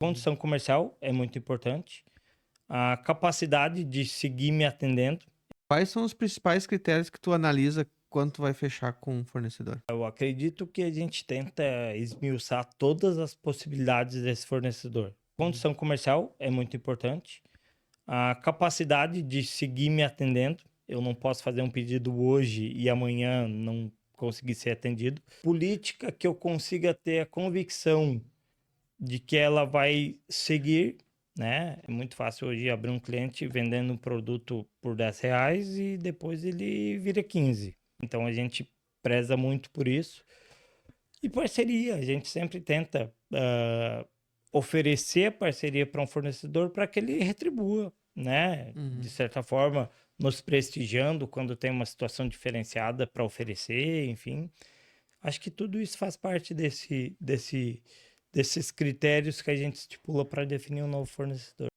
Condição comercial é muito importante. A capacidade de seguir me atendendo. Quais são os principais critérios que tu analisa quando tu vai fechar com um fornecedor? Eu acredito que a gente tenta esmiuçar todas as possibilidades desse fornecedor. Condição comercial é muito importante. A capacidade de seguir me atendendo. Eu não posso fazer um pedido hoje e amanhã não conseguir ser atendido. Política que eu consiga ter a convicção de que ela vai seguir, né? É muito fácil hoje abrir um cliente vendendo um produto por R$ 10 e depois ele vira 15. Então a gente preza muito por isso. E parceria, a gente sempre tenta oferecer parceria para um fornecedor para que ele retribua, né? De certa forma, nos prestigiando quando tem uma situação diferenciada para oferecer, enfim. Acho que tudo isso faz parte desses critérios que a gente estipula para definir um novo fornecedor.